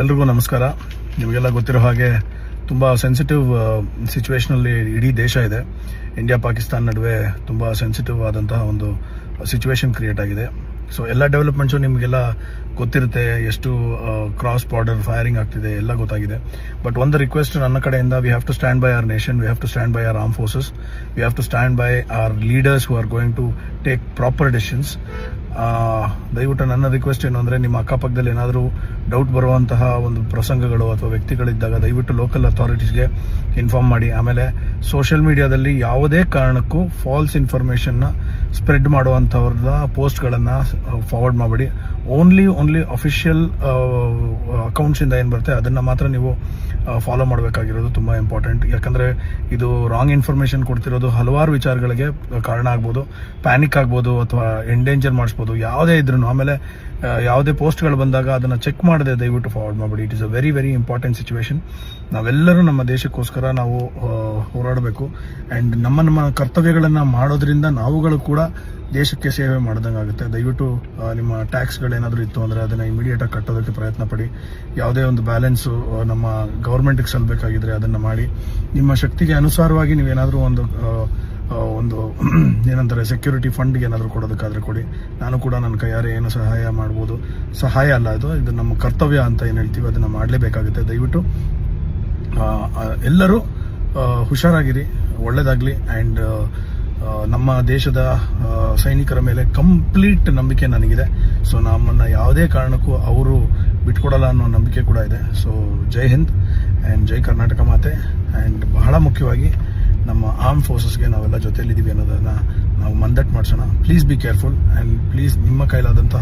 ಎಲ್ರಿಗೂ ನಮಸ್ಕಾರ. ನಿಮಗೆಲ್ಲ ಗೊತ್ತಿರೋ ಹಾಗೆ ತುಂಬ ಸೆನ್ಸಿಟಿವ್ ಸಿಚುವೇಶನಲ್ಲಿ ಇಡೀ ದೇಶ ಇದೆ. ಇಂಡಿಯಾ ಪಾಕಿಸ್ತಾನ ನಡುವೆ ತುಂಬ ಸೆನ್ಸಿಟಿವ್ ಆದಂತಹ ಒಂದು ಸಿಚುವೇಶನ್ ಕ್ರಿಯೇಟ್ ಆಗಿದೆ. ಸೊ ಎಲ್ಲ ಡೆವಲಪ್ಮೆಂಟ್ಸು ನಿಮಗೆಲ್ಲ ಗೊತ್ತಿರುತ್ತೆ, ಎಷ್ಟು ಕ್ರಾಸ್ ಬಾರ್ಡರ್ ಫೈರಿಂಗ್ ಆಗ್ತಿದೆ ಎಲ್ಲ ಗೊತ್ತಾಗಿದೆ. ಬಟ್ ಒಂದು ರಿಕ್ವೆಸ್ಟ್ ನನ್ನ ಕಡೆಯಿಂದ, we have to stand by our nation, we have to stand by our armed forces, we have to stand by our leaders who are going to take proper decisions. ದಯವಿಟ್ಟು ನನ್ನ request ಏನು ಅಂದರೆ, ನಿಮ್ಮ ಅಕ್ಕಪಕ್ಕದಲ್ಲಿ ಏನಾದರೂ doubt ಬರುವಂತಹ ಒಂದು ಪ್ರಸಂಗಗಳು ಅಥವಾ ವ್ಯಕ್ತಿಗಳಿದ್ದಾಗ ದಯವಿಟ್ಟು ಲೋಕಲ್ ಅಥಾರಿಟೀಸ್ಗೆ ಇನ್ಫಾರ್ಮ್ ಮಾಡಿ. ಆಮೇಲೆ ಸೋಷಿಯಲ್ ಮೀಡಿಯಾದಲ್ಲಿ ಯಾವುದೇ ಕಾರಣಕ್ಕೂ ಫಾಲ್ಸ್ ಇನ್ಫಾರ್ಮೇಷನ್ನ ಸ್ಪ್ರೆಡ್ ಮಾಡುವಂಥವ್ರದ ಪೋಸ್ಟ್ಗಳನ್ನು ಫಾರ್ವರ್ಡ್ ಮಾಡಬೇಡಿ. ಓನ್ಲಿ ಅಫಿಷಿಯಲ್ ಅಕೌಂಟ್ಸಿಂದ ಏನು ಬರುತ್ತೆ ಅದನ್ನು ಮಾತ್ರ ನೀವು ಫಾಲೋ ಮಾಡಬೇಕಾಗಿರೋದು ತುಂಬ ಇಂಪಾರ್ಟೆಂಟ್. ಯಾಕಂದರೆ ಇದು ರಾಂಗ್ ಇನ್ಫಾರ್ಮೇಷನ್ ಕೊಡ್ತಿರೋದು ಹಲವಾರು ವಿಚಾರಗಳಿಗೆ ಕಾರಣ ಆಗ್ಬೋದು, ಪ್ಯಾನಿಕ್ ಆಗ್ಬೋದು ಅಥವಾ ಎಂಡೇಂಜರ್ ಮಾಡಿಸ್ಬೋದು, ಯಾವುದೇ ಇದ್ರೂ. ಆಮೇಲೆ ಯಾವುದೇ ಪೋಸ್ಟ್ಗಳು ಬಂದಾಗ ಅದನ್ನು ಚೆಕ್ ಮಾಡದೆ ದಯವಿಟ್ಟು ಫಾರ್ವರ್ಡ್ ಮಾಡಬೇಡಿ. It is a very very important situation. ನಾವೆಲ್ಲರೂ ನಮ್ಮ ದೇಶಕ್ಕೋಸ್ಕರ ನಾವು ಹೋರಾಡಬೇಕು. ಆ್ಯಂಡ್ ನಮ್ಮ ಕರ್ತವ್ಯಗಳನ್ನು ಮಾಡೋದ್ರಿಂದ ನಾವುಗಳು ಕೂಡ ದೇಶಕ್ಕೆ ಸೇವೆ ಮಾಡ್ದಂಗೆ ಆಗುತ್ತೆ. ದಯವಿಟ್ಟು ನಿಮ್ಮ ಟ್ಯಾಕ್ಸ್ಗಳೇನಾದರೂ ಇತ್ತು ಅಂದರೆ ಅದನ್ನು ಇಮಿಡಿಯೇಟಾಗಿ ಕಟ್ಟೋದಕ್ಕೆ ಪ್ರಯತ್ನ ಪಡಿ. ಯಾವುದೇ ಒಂದು ಬ್ಯಾಲೆನ್ಸು ನಮ್ಮ ಗೌರ್ಮೆಂಟ್ಗೆ ಸಲ್ಲಬೇಕಾಗಿದ್ರೆ ಅದನ್ನು ಮಾಡಿ. ನಿಮ್ಮ ಶಕ್ತಿಗೆ ಅನುಸಾರವಾಗಿ ನೀವೇನಾದರೂ ಒಂದು ಏನಂತಾರೆ ಸೆಕ್ಯೂರಿಟಿ ಫಂಡ್ಗೆ ಏನಾದರೂ ಕೊಡೋದಕ್ಕಾದರೆ ಕೊಡಿ. ನಾನು ಕೂಡ ನನ್ನ ಕೈಯಾರೆ ಏನು ಸಹಾಯ ಮಾಡ್ಬೋದು, ಸಹಾಯ ಅಲ್ಲ ಇದು ನಮ್ಮ ಕರ್ತವ್ಯ ಅಂತ ಏನು ಹೇಳ್ತೀವಿ ಅದನ್ನು ಮಾಡಲೇಬೇಕಾಗುತ್ತೆ. ದಯವಿಟ್ಟು ಎಲ್ಲರೂ ಹುಷಾರಾಗಿರಿ, ಒಳ್ಳೆಯದಾಗಲಿ. ಆ್ಯಂಡ್ ನಮ್ಮ ದೇಶದ ಸೈನಿಕರ ಮೇಲೆ ಕಂಪ್ಲೀಟ್ ನಂಬಿಕೆ ನನಗಿದೆ. ಸೊ ನಮ್ಮನ್ನು ಯಾವುದೇ ಕಾರಣಕ್ಕೂ ಅವರು ಬಿಟ್ಕೊಡಲ್ಲ ಅನ್ನೋ ನಂಬಿಕೆ ಕೂಡ ಇದೆ. ಸೊ ಜೈ ಹಿಂದ್ ಆ್ಯಂಡ್ ಜೈ ಕರ್ನಾಟಕ ಮಾತೆ. ಆ್ಯಂಡ್ ಬಹಳ ಮುಖ್ಯವಾಗಿ ನಮ್ಮ ಆರ್ಮ್ ಫೋರ್ಸಸ್ಗೆ ನಾವೆಲ್ಲ ಜೊತೆಯಲ್ಲಿದ್ದೀವಿ ಅನ್ನೋದನ್ನು ನಾವು ಮಂದಟ್ಟು ಮಾಡಿಸೋಣ. Please be careful and please ನಿಮ್ಮ ಕೈಲಾದಂತಹ